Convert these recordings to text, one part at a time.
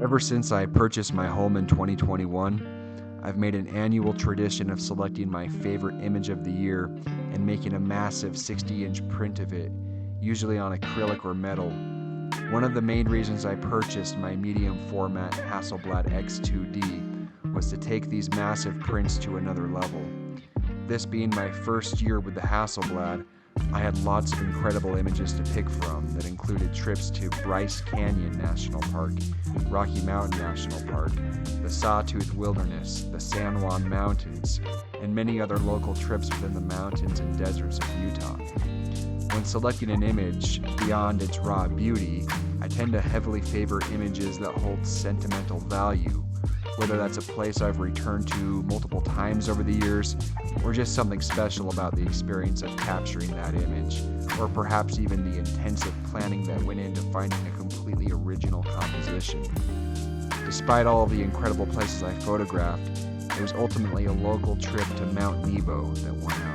Ever since I purchased my home in 2021, I've made an annual tradition of selecting my favorite image of the year and making a massive 60-inch print of it, usually on acrylic or metal. One of the main reasons I purchased my medium format Hasselblad X2D was to take these massive prints to another level. This being my first year with the Hasselblad, I had lots of incredible images to pick from that included trips to Bryce Canyon National Park, Rocky Mountain National Park, the Sawtooth Wilderness, the San Juan Mountains, and many other local trips within the mountains and deserts of Utah. When selecting an image beyond its raw beauty, I tend to heavily favor images that hold sentimental value, whether that's a place I've returned to multiple times over the years, or just something special about the experience of capturing that image, or perhaps even the intensive planning that went into finding a completely original composition. Despite all of the incredible places I photographed, it was ultimately a local trip to Mount Nebo that won out.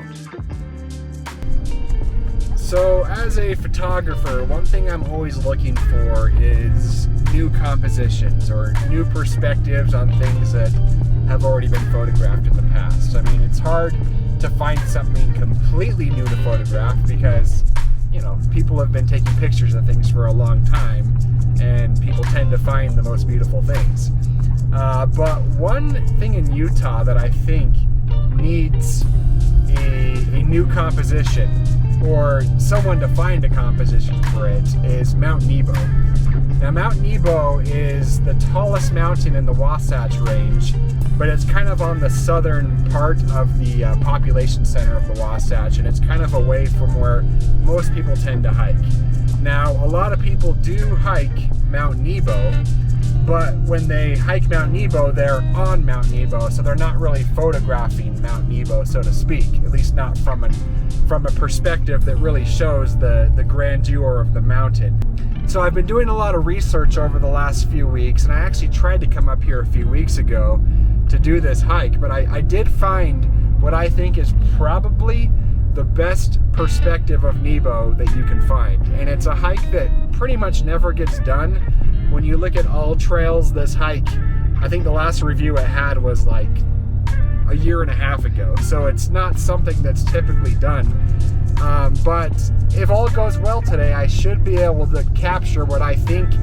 So as a photographer, one thing I'm always looking for is new compositions or new perspectives on things that have already been photographed in the past. I mean, it's hard to find something completely new to photograph because, people have been taking pictures of things for a long time and people tend to find the most beautiful things. But one thing in Utah that I think needs a new composition, or someone to find a composition for it, is Mount Nebo. Now, Mount Nebo is the tallest mountain in the Wasatch Range, but it's kind of on the southern part of the population center of the Wasatch, and it's kind of away from where most people tend to hike. Now, a lot of people do hike Mount Nebo, but when they hike Mount Nebo, they're on Mount Nebo, so they're not really photographing Mount Nebo, so to speak, at least not from a perspective that really shows the grandeur of the mountain. So I've been doing a lot of research over the last few weeks, and I actually tried to come up here a few weeks ago to do this hike, but I did find what I think is probably the best perspective of Nebo that you can find. And it's a hike that pretty much never gets done. When you look at all trails, this hike, I think the last review it had was like a year and a half ago. So it's not something that's typically done. But if all goes well today, I should be able to capture what I think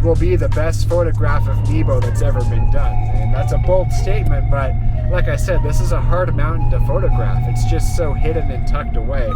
will be the best photograph of Nebo that's ever been done. And that's a bold statement, but like I said, this is a hard mountain to photograph. It's just so hidden and tucked away.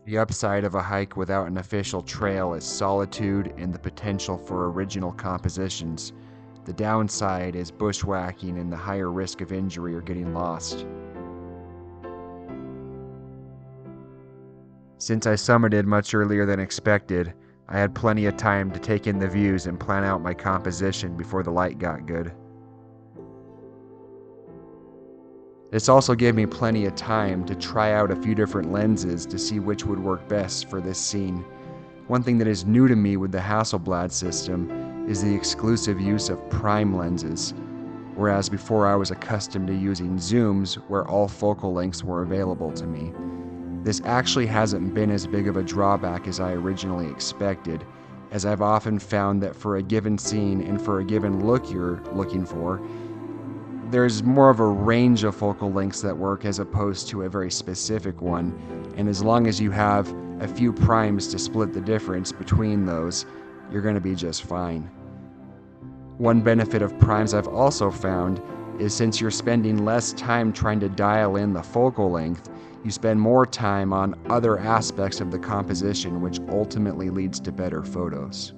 The upside of a hike without an official trail is solitude and the potential for original compositions. The downside is bushwhacking and the higher risk of injury or getting lost. Since I summited much earlier than expected, I had plenty of time to take in the views and plan out my composition before the light got good. This also gave me plenty of time to try out a few different lenses to see which would work best for this scene. One thing that is new to me with the Hasselblad system is the exclusive use of prime lenses, whereas before I was accustomed to using zooms where all focal lengths were available to me. This actually hasn't been as big of a drawback as I originally expected, as I've often found that for a given scene and for a given look you're looking for, there's more of a range of focal lengths that work as opposed to a very specific one, and as long as you have a few primes to split the difference between those, you're going to be just fine. One benefit of primes I've also found is since you're spending less time trying to dial in the focal length, you spend more time on other aspects of the composition, which ultimately leads to better photos.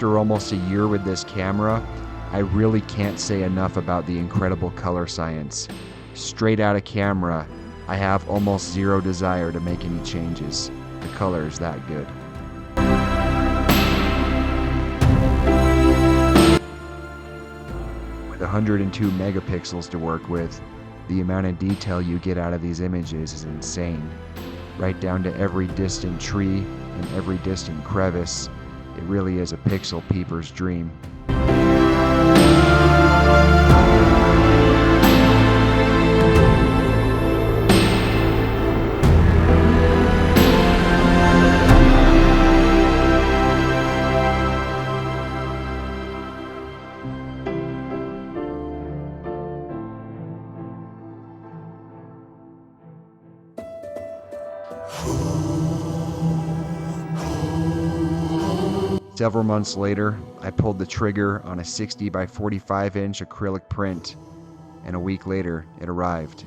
After almost a year with this camera, I really can't say enough about the incredible color science. Straight out of camera, I have almost zero desire to make any changes. The color is that good. With 102 megapixels to work with, the amount of detail you get out of these images is insane. Right down to every distant tree and every distant crevice. It really is a pixel peeper's dream. Several months later, I pulled the trigger on a 60 by 45 inch acrylic print, and a week later, it arrived.